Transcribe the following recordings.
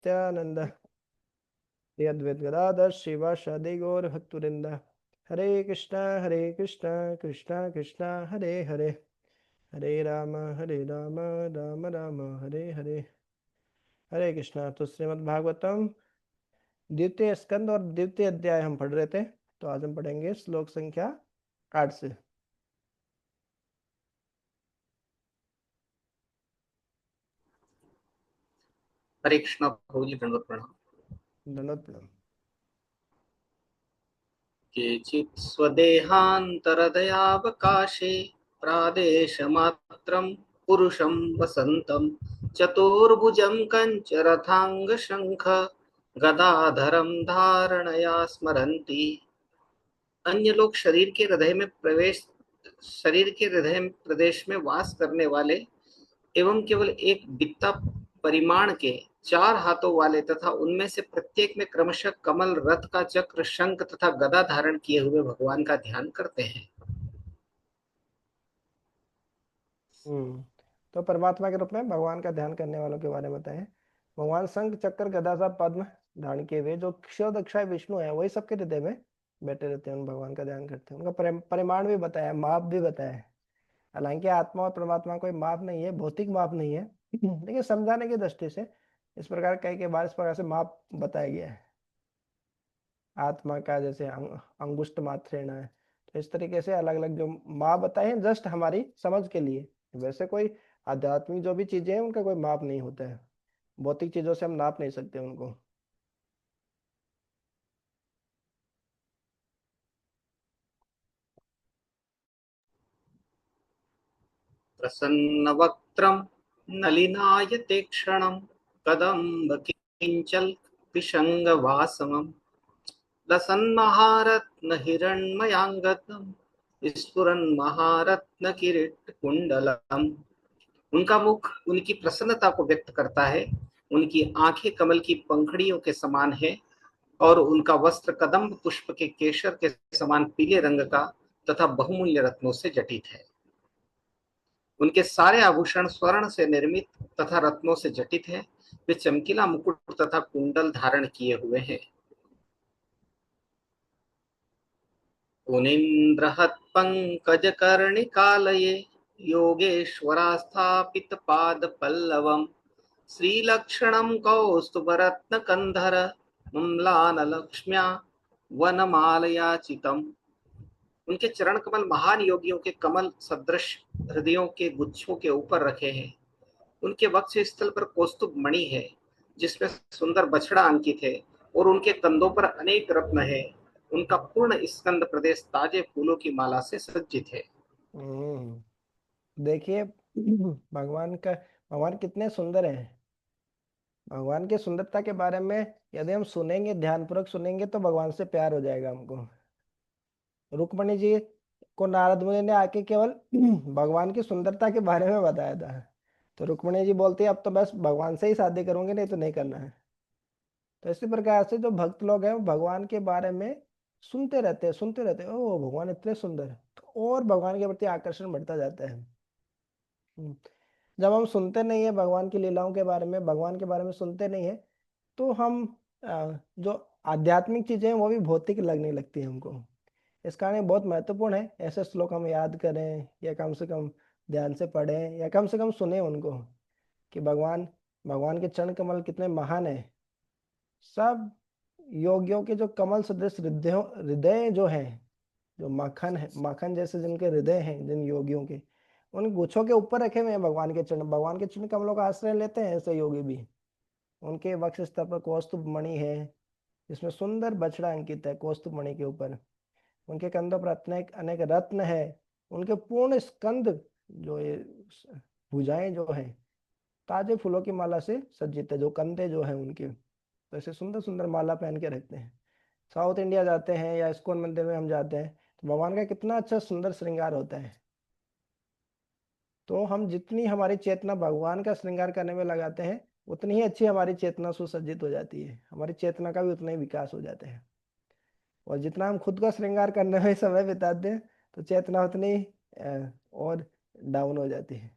नित्यानंद श्री अद्वैत गदाधर श्रीवासादि गौर भक्तवृंद। हरे कृष्णा कृष्णा कृष्णा हरे हरे, हरे राम राम राम हरे हरे। हरे कृष्णा। तो श्रीमद् भागवतम द्वितीय स्कंद और द्वितीय अध्याय हम पढ़ रहे थे, तो आज हम पढ़ेंगे श्लोक संख्या 8 से। हरे कृष्णा प्रभुजी, दंडवत प्रणाम। दंडवत प्रणाम। केचित् स्वदेहान्तरदयावकाशे प्रादेशमात्रं पुरुषं वसन्तं चतुर्भुजं कञ्च रथाङ्गशङ्ख गदाधरं धारणया स्मरन्ति। अन्य लोग शरीर के हृदय में प्रदेश में वास करने वाले एवं केवल एक बित्ता परिमाण के 4 हाथों वाले तथा उनमें से प्रत्येक में क्रमशः कमल, रथ का चक्र, शंख तथा गदा धारण किए हुए भगवान का ध्यान करते हैं। तो परमात्मा के रूप में भगवान का ध्यान करने वालों के बारे में बताएं। भगवान शंख चक्र गदा सा पद्म धारण किए हुए जो क्षोदक्षाय विष्णु है, वही सबके हृदय में बैठे रहते हैं, उन भगवान का ध्यान करते हैं। उनका परिमाण भी बताया, माप भी बताया है। हालांकि आत्मा और परमात्मा कोई माप नहीं है, भौतिक माप नहीं है, लेकिन समझाने की दृष्टि से इस प्रकार कई के बार इस प्रकार से माप बताया गया है। आत्मा का जैसे अंगुष्ठ मात्रेण है, तो इस तरीके से अलग अलग जो माप बताए हैं जस्ट हमारी समझ के लिए। वैसे कोई आध्यात्मिक जो भी चीजें हैं उनका कोई माप नहीं होता है, भौतिक चीजों से हम नाप नहीं सकते उनको। प्रसन्नवक्त्रं नलिनायते क्षणं कदम्ब किंचल पिशंगवासमं लसन्महारत्न हिरण्मयाङ्गदं स्फुरन्महारत्न किरीट कुंडलम। उनका मुख उनकी प्रसन्नता को व्यक्त करता है, उनकी आंखें कमल की पंखड़ियों के समान है और उनका वस्त्र कदम्ब पुष्प के केसर के समान पीले रंग का तथा बहुमूल्य रत्नों से जटित है। उनके सारे आभूषण स्वर्ण से निर्मित तथा रत्नों से जटित है। वे चमकीला मुकुट तथा कुंडल धारण किए हुए हैं। पुनीन्द्रहत पंकज कर्णिकालये योगेश्वरास्थापित पाद पल्लवम श्रीलक्षणं कौस्तुभरत्नकन्धर मम्लानलक्ष्म्या वनमालयाचितम्। उनके चरण कमल महान योगियों के कमल सदृश हृदयों के गुच्छों के ऊपर रखे हैं। उनके वक्ष स्थल पर कौस्तुभ मणि है जिसमें सुंदर बछड़ा अंकित है और उनके कंधों पर अनेक रत्न है। उनका पूर्ण स्कंद प्रदेश ताजे फूलों की माला से सज्जित है। देखिए भगवान कितने सुंदर हैं। भगवान की सुंदरता के बारे में यदि हम सुनेंगे, ध्यानपूर्वक सुनेंगे, तो भगवान से प्यार हो जाएगा हमको। रुक्मणी जी को नारद मुनि ने आके केवल भगवान की सुंदरता के बारे में बताया था, तो रुक्मणी जी बोलती है अब तो बस भगवान से ही शादी करूंगी, नहीं तो नहीं करना है। तो इसी प्रकार से जो भक्त लोग हैं वो भगवान के बारे में सुनते रहते हैं, ओ भगवान इतने सुंदर है, तो और भगवान के प्रति आकर्षण बढ़ता जाता है। हम्म, जब हम सुनते नहीं है भगवान की लीलाओं के बारे में, भगवान के बारे में सुनते नहीं है, तो हम जो आध्यात्मिक चीजें हैं वो भी भौतिक लगने लगती है हमको। इस कारण ये बहुत महत्वपूर्ण है ऐसे श्लोक हम याद करें, या कम से कम ध्यान से पढ़ें, या कम से कम सुने उनको, कि भगवान भगवान के चरण कमल कितने महान है। सब योगियों के जो कमल सदृश हृदय हृदय जो हैं, जो माखन है, माखन जैसे जिनके हृदय हैं, जिन योगियों के, उन गुच्छों के ऊपर रखे हुए हैं भगवान के चरण। भगवान के चरण कमलों का आश्रय लेते हैं ऐसे योगी भी। उनके वक्ष स्थल पर कौस्तुभ मणि है जिसमें सुंदर बछड़ा अंकित है कौस्तुभ मणि के ऊपर। उनके कंधों पर अनेक अनेक रत्न है। उनके पूर्ण स्कंद जो ये भुजाएं जो हैं ताजे फूलों की माला से सज्जित है, जो कंधे जो हैं उनके, तो ऐसे सुंदर सुंदर माला पहन के रखते हैं। साउथ इंडिया जाते हैं या इस्कॉन मंदिर में हम जाते हैं तो भगवान का कितना अच्छा सुंदर श्रृंगार होता है। तो हम जितनी हमारी चेतना भगवान का श्रृंगार करने में लगाते हैं, उतनी ही अच्छी हमारी चेतना सुसज्जित हो जाती है, हमारी चेतना का भी उतना ही विकास हो जाता है। और जितना हम खुद का श्रृंगार करने में समय बिताते हैं, तो चेतना उतनी और डाउन हो जाती है।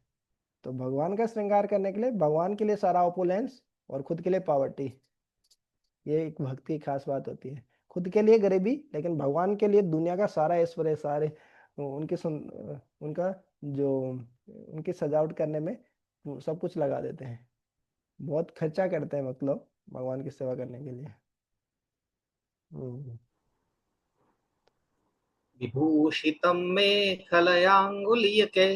तो भगवान का श्रृंगार करने के लिए भगवान के लिए सारा ओपुलेंस और खुद के लिए पॉवर्टी। ये एक भक्त की खास बात होती है, खुद के लिए गरीबी लेकिन भगवान के लिए दुनिया का सारा ऐश्वर्य, सारे उनके उनका जो उनकी सजावट करने में वो सब कुछ लगा देते हैं। बहुत खर्चा करते हैं मतलब भगवान की सेवा करने के लिए। हम्म। विभूषितं मेखलयाङ्गुलीयके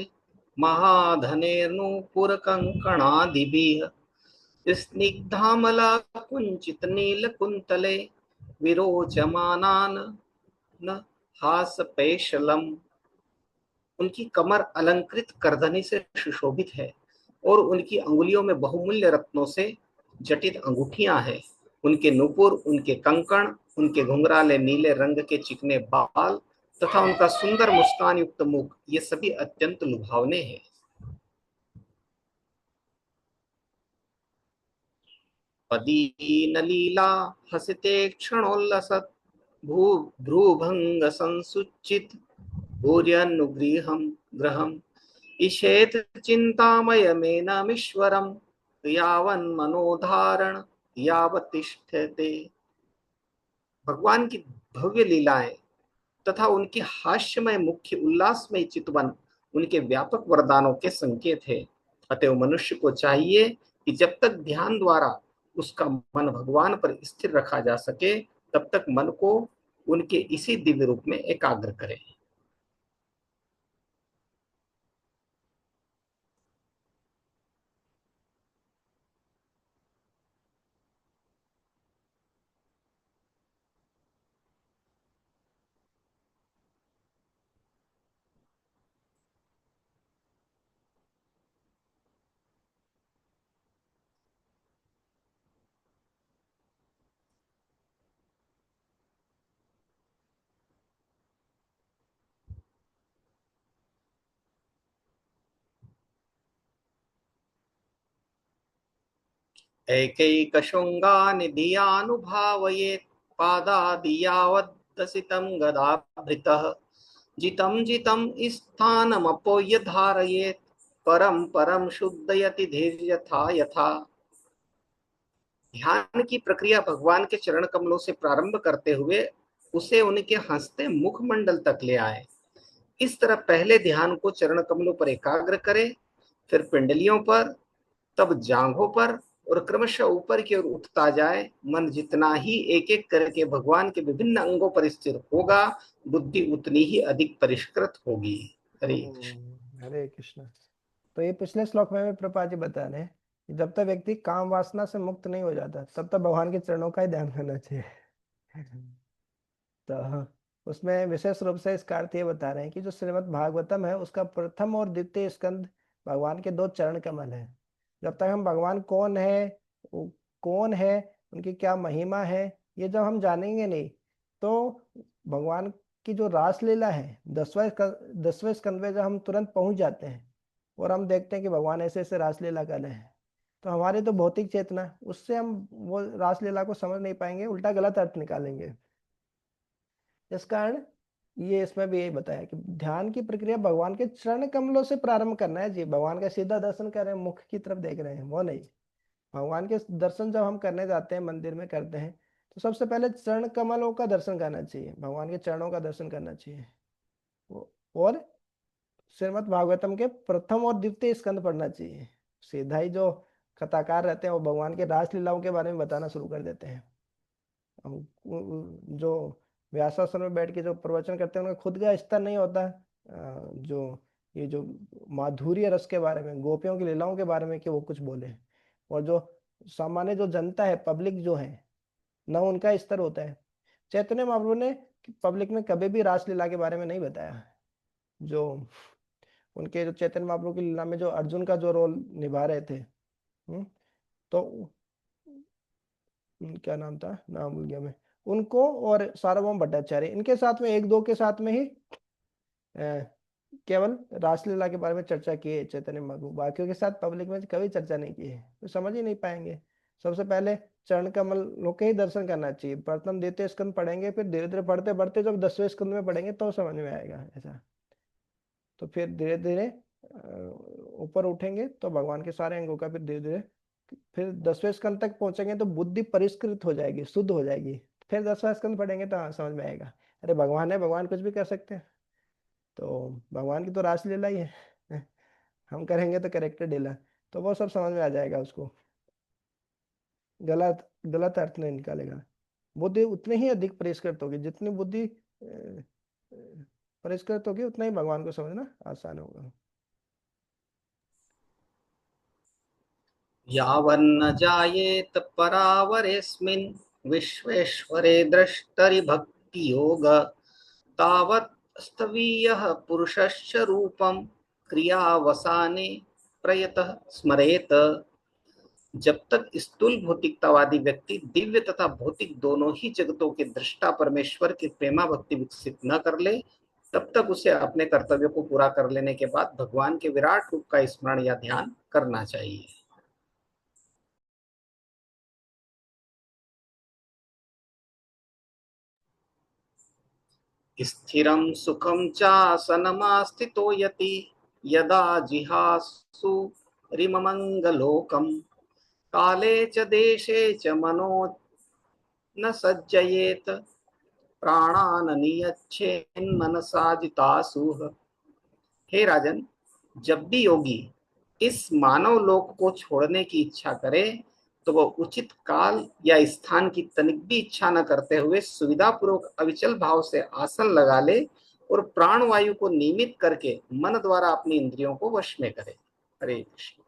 महाधनेर्नूपुरकङ्कणादिभिः स्निग्धामलाकुञ्चितनीलकुन्तले विरोचमानान् न हासपेशलम्। उनकी कमर अलंकृत करधनी से सुशोभित है और उनकी अंगुलियों में बहुमूल्य रत्नों से जटित अंगूठियां हैं। उनके नुपुर, उनके कंकण, उनके घुंघराले नीले रंग के चिकने बाल तथा उनका सुंदर मुस्कान युक्त मुख, ये सभी अत्यंत लुभावने हैं। पदीनलीला हसिते क्षणोल्लसत् भू भ्रूभंग संसुचित भूर्यनुगृहं ग्रहम् ईशेत चिन्तामयमेनमीश्वरम् यावन्मनोधारण यावतिष्ठते। भगवान की भव्य लीलाएं तथा उनके हास्यमय मुख्य उल्लासमय चितवन उनके व्यापक वरदानों के संकेत है। अतएव मनुष्य को चाहिए कि जब तक ध्यान द्वारा उसका मन भगवान पर स्थिर रखा जा सके तब तक मन को उनके इसी दिव्य रूप में एकाग्र करे। एकैकशृङ्गानि धियानुभावयेत् पादादियावद्दसितं गदाभृतः जितं जितं स्थानमपोय धारयेत् परम परम शुद्धयति धीर्यथा यथा। ध्यान की प्रक्रिया भगवान के चरण कमलों से प्रारंभ करते हुए उसे उनके हंसते मुखमंडल तक ले आए। इस तरह पहले ध्यान को चरण कमलों पर एकाग्र करे, फिर पिंडलियों पर, तब जांघों पर और क्रमशः ऊपर की ओर उठता जाए। मन जितना ही एक एक करके भगवान के विभिन्न अंगों पर स्थिर होगा, बुद्धि उतनी ही अधिक परिष्कृत होगी। हरे कृष्ण। हरे कृष्ण। तो ये पिछले श्लोक में भी प्रभुपाद जी बता रहे हैं कि जब तक व्यक्ति काम वासना से मुक्त नहीं हो जाता तब तक भगवान के चरणों का ही ध्यान करना चाहिए। तो उसमें विशेष रूप से इसका अर्थ ये बता रहे हैं कि जो श्रीमद् भागवतम है उसका प्रथम और द्वितीय स्कंद भगवान के दो चरण कमल है। जब तक हम भगवान कौन है, वो कौन है, उनकी क्या महिमा है, ये जब हम जानेंगे नहीं तो भगवान की जो रासलीला है 10वें स्कंद में जब हम तुरंत पहुंच जाते हैं और हम देखते हैं कि भगवान ऐसे ऐसे रासलीला कर रहे हैं, तो हमारी तो भौतिक चेतना उससे हम वो रासलीला को समझ नहीं पाएंगे, उल्टा गलत अर्थ निकालेंगे। इस कारण ये इसमें भी यही बताया कि ध्यान की प्रक्रिया भगवान के चरण कमलों से प्रारंभ करना है जी। भगवान का सीधा दर्शन कर रहे हैं, मुख की तरफ देख रहे हैं, वो नहीं। भगवान के दर्शन जब हम करने जाते हैं, मंदिर में करते हैं, तो सबसे पहले चरण कमलों का दर्शन करना चाहिए, भगवान के चरणों का दर्शन करना चाहिए। और श्रीमद् भागवतम के प्रथम और द्वितीय स्कंद पढ़ना चाहिए। सीधा ही जो कथाकार रहते हैं वो भगवान के रास लीलाओं के बारे में बताना शुरू कर देते हैं। जो व्यासासन में बैठ के जो प्रवचन करते हैं उनका खुद का स्तर नहीं होता। जो ये जो माधुर्य रस के बारे में, गोपियों की लीलाओं के बारे में कि वो कुछ बोले, और जो सामान्य जो जनता है, पब्लिक जो है, न उनका स्तर होता है। चैतन्य महाप्रभु ने पब्लिक में कभी भी रासलीला के बारे में नहीं बताया। जो उनके जो चैतन्य महाप्रभु की लीला में जो अर्जुन का जो रोल निभा रहे थे, तो क्या नाम था, नाम भूल गया मैं, उनको और सार्वभौम भट्टाचार्य, इनके साथ में एक दो के साथ में ही केवल रासलीला के बारे में चर्चा की है चैतन्य महाप्रभु, बाकियों के साथ पब्लिक में कभी चर्चा नहीं की है, तो समझ ही नहीं पाएंगे। सबसे पहले चरण कमल लोग के ही दर्शन करना चाहिए, प्रथम द्वितीय स्कंद पढ़ेंगे, फिर धीरे धीरे पढ़ते बढ़ते जब 10वें स्कंद में पढ़ेंगे तो समझ में आएगा ऐसा। तो फिर धीरे धीरे ऊपर उठेंगे तो भगवान के सारे अंगों का फिर धीरे धीरे फिर 10वें स्कंद तक पहुंचेंगे तो बुद्धि परिष्कृत हो जाएगी, शुद्ध हो जाएगी। फिर 10वां स्कंद पढ़ेंगे तो हाँ समझ में आएगा। अरे भगवान है, भगवान कुछ भी कर सकते हैं। तो भगवान की तो रासलीला ही है। हम करेंगे तो कैरेक्टर डीलर, तो वो सब समझ में आ जाएगा उसको। गलत गलत अर्थ नहीं निकालेगा। बुद्धि उतनी ही अधिक परिष्कृत होगी, जितनी बुद्धि परिष्कृत होगी उतना ही भगवान को समझना आसान होगा। यावन्न जायेत परावरेऽस्मिन् विश्वेश्वरे द्रष्टरि भक्ति योग तावत् स्थवीयः पुरुषस्य रूपं क्रियावसाने प्रयतः स्मरेत। जब तक स्थूल भौतिकतावादी व्यक्ति दिव्य तथा भौतिक दोनों ही जगतों के दृष्टा परमेश्वर की प्रेमा भक्ति विकसित न कर ले, तब तक उसे अपने कर्तव्यों को पूरा कर लेने के बाद भगवान के विराट रूप का स्मरण या ध्यान करना चाहिए। स्थिरं सुखं चासनमास्थितो यति यदा जिहासु रिममङ्गलोकम् काले च देशे च मनो न सज्जयेत प्राणान नियच्छेन्मनसा जितासुः। हे राजन, जब भी योगी इस मानव लोक को छोड़ने की इच्छा करे तो वह उचित काल या स्थान की तनिक भी इच्छा न करते हुए सुविधा पूर्वक अविचल भाव से आसन लगा ले और प्राण वायु को नियमित करके मन द्वारा अपनी इंद्रियों को वश में करे। हरे कृष्ण।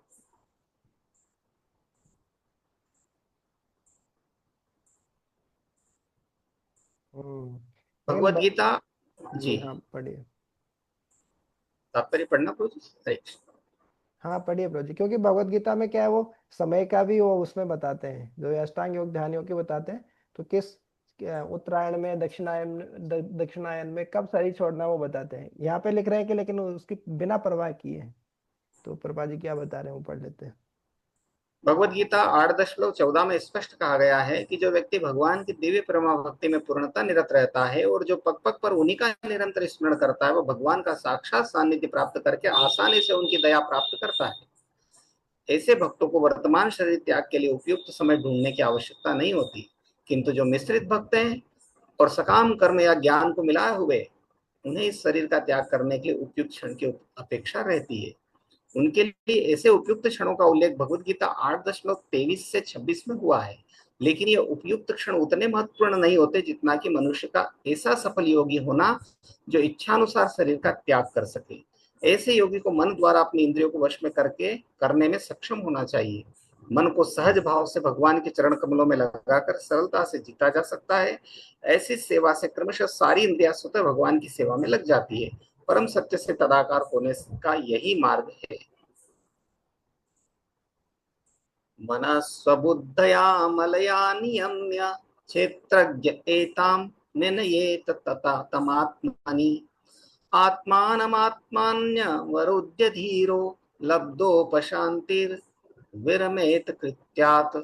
लेकिन भगवत गीता जी जी, हाँ पढ़िए। तात्पर्य पढ़ना प्रोजी। हरे कृष्ण। हाँ पढ़िए प्रभु जी, क्योंकि भगवत गीता में क्या है, वो समय का भी वो उसमें बताते हैं, जो ये अष्टांग योग ध्यान योग के बताते हैं। तो किस उत्तरायण में, दक्षिणायन में कब शरीर छोड़ना वो बताते हैं। यहाँ पे लिख रहे हैं कि लेकिन उसकी बिना परवाह किए। तो प्रभा जी क्या बता रहे हैं वो पढ़ लेते हैं। भगवत गीता 8.14 में स्पष्ट कहा गया है कि जो व्यक्ति भगवान की दिव्य प्रेमा भक्ति में पूर्णता निरत रहता है और जो पग पग पर उन्हीं का निरंतर स्मरण करता है, वो भगवान का साक्षात सानिध्य प्राप्त करके आसानी से उनकी दया प्राप्त करता है। ऐसे भक्तों को वर्तमान शरीर त्याग के लिए उपयुक्त समय ढूंढने की आवश्यकता नहीं होती, किंतु जो मिश्रित भक्त हैं और सकाम कर्म या ज्ञान को मिलाए हुए, उन्हें इस शरीर का त्याग करने के लिए उपयुक्त क्षण की अपेक्षा रहती है। उनके लिए ऐसे उपयुक्त क्षणों का उल्लेख भगवत गीता 8.23 से 26 में हुआ है। लेकिन ये उपयुक्त क्षण उतने महत्वपूर्ण नहीं होते जितना कि मनुष्य का ऐसा सफल योगी होना जो इच्छानुसार शरीर का त्याग कर सके। ऐसे योगी को मन द्वारा अपनी इंद्रियों को वश में करके करने में सक्षम होना चाहिए। मन को सहज भाव से भगवान के चरण कमलों में लगाकर सरलता से जीता जा सकता है। ऐसी सेवा से क्रमशः सारी इंद्रियां स्वतः भगवान की सेवा में लग जाती है। परम सत्य से तदाकार होने का यही मार्ग है। मनः स्वबुद्धया मलया नियम्य क्षेत्रज्ञ एतां निर्णयेत तथा तमात्मनि आत्मानमात्मान्यवरुध्य धीरो लब्धोपशान्तिर्विरमेत कृत्यात्।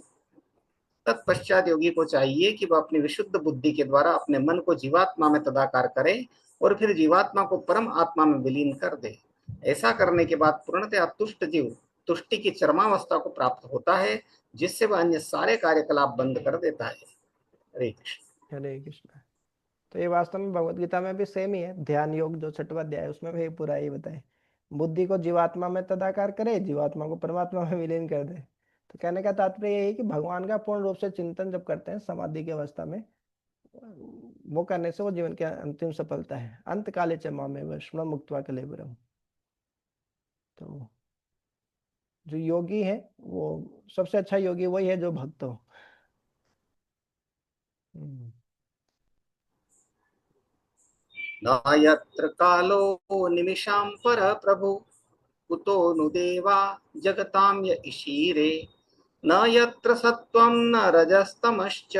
तत्पश्चात योगी को चाहिए कि वह अपनी विशुद्ध बुद्धि के द्वारा अपने मन को जीवात्मा में तदाकार करे और फिर जीवात्मा को परम आत्मा में विलीन कर दे। ऐसा करने के बाद पूर्णतः तुष्ट जीव तुष्टि की चरमावस्था को प्राप्त होता है, जिससे वह अन्य सारे कार्यकलाप बंद कर देता है। हरे कृष्ण। हरे कृष्ण। तो ये वास्तव में भगवत गीता में भी सेम ही है। ध्यान योग जो 6वां अध्याय है उसमें भी पूरा ये बताए, बुद्धि को जीवात्मा में तदाकार करे, जीवात्मा को परमात्मा में विलीन कर दे। तो कहने का तात्पर्य यही है कि भगवान का पूर्ण रूप से चिंतन जब करते हैं समाधि की अवस्था में, वो करने से वो जीवन की अंतिम सफलता है। अंत काले च मामे वैष्णव मुक्त्वा कलेवरम। तो जो योगी है वो सबसे अच्छा योगी वही है जो भक्त हो। हम्म। न यत्र कालो निमिषां पर प्रभु कुतो नु देवा जगतां य ईशीरे न यत्र सत्त्वं न रजस्तमश्च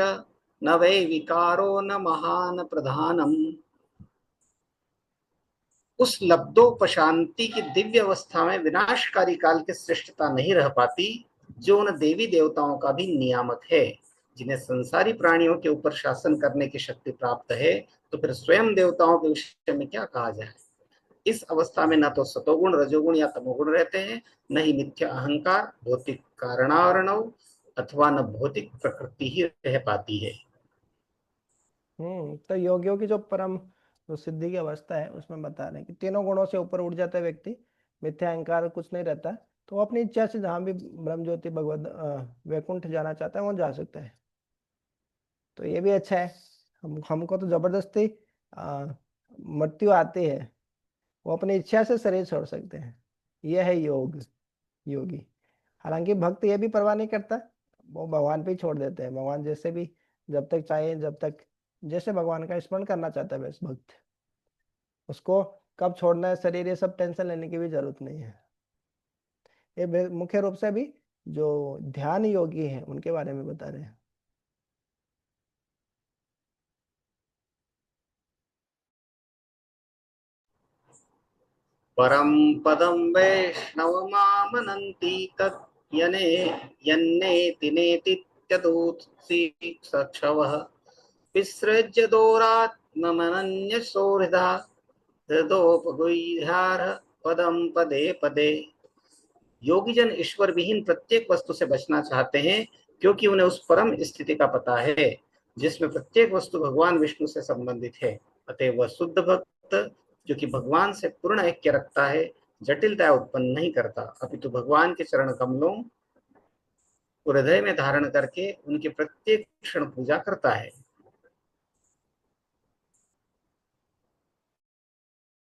न वै विकारो न महान प्रधानम। उस लब्धोपशांति की दिव्य अवस्था में विनाशकारी काल की श्रेष्ठता नहीं रह पाती, जो उन देवी देवताओं का भी नियामक है, जिन्हें संसारी प्राणियों के ऊपर शासन करने की शक्ति प्राप्त है। तो फिर स्वयं देवताओं के विषय में क्या कहा जाए। इस अवस्था में न तो सतोगुण, रजोगुण या तमोगुण रहते हैं, न ही मिथ्या अहंकार, भौतिक कारणार्णव अथवा न भौतिक प्रकृति ही रह पाती है। तो योगियों की जो परम जो सिद्धि की अवस्था है उसमें बता रहे हैं कि तीनों गुणों से ऊपर उठ जाता है व्यक्ति, मिथ्या अहंकार कुछ नहीं रहता, तो वो अपनी इच्छा से जहां भी ब्रह्म ज्योति भगवत वैकुंठ जाना चाहता है वो जा सकता है। तो ये भी अच्छा है। हमको तो जबरदस्ती आ, मृत्यु आती है, वो अपनी इच्छा से शरीर छोड़ सकते हैं। यह है योग, योगी। हालांकि भक्त ये भी परवाह नहीं करता, वो भगवान पे ही छोड़ देते हैं। भगवान जैसे भी, जब तक चाहे, जब तक जैसे भगवान का स्मरण करना चाहता है बस भक्त, उसको कब छोड़ना है शरीर ये सब टेंशन लेने की भी जरूरत नहीं है। ये मुख्य रूप से भी जो ध्यान योगी हैं उनके बारे में बता रहे हैं। परम पदम वैष्णवमामनन्ति तत् यने यन्नेति नेतीत्यदूत्सी सक्षवः विसृज्य दोरात्ममनन्यसो हृदा हृदोपगुह्यार्ह पदम पदे पदे। योगीजन ईश्वर विहीन प्रत्येक वस्तु से बचना चाहते हैं, क्योंकि उन्हें उस परम स्थिति का पता है जिसमें प्रत्येक वस्तु भगवान विष्णु से संबंधित है। अतः वह शुद्ध भक्त, जो कि भगवान से पूर्ण ऐक्य रखता है, जटिलता उत्पन्न नहीं करता, अपितु भगवान के चरण कमलों को हृदय में धारण करके उनकी प्रत्येक क्षण पूजा करता है।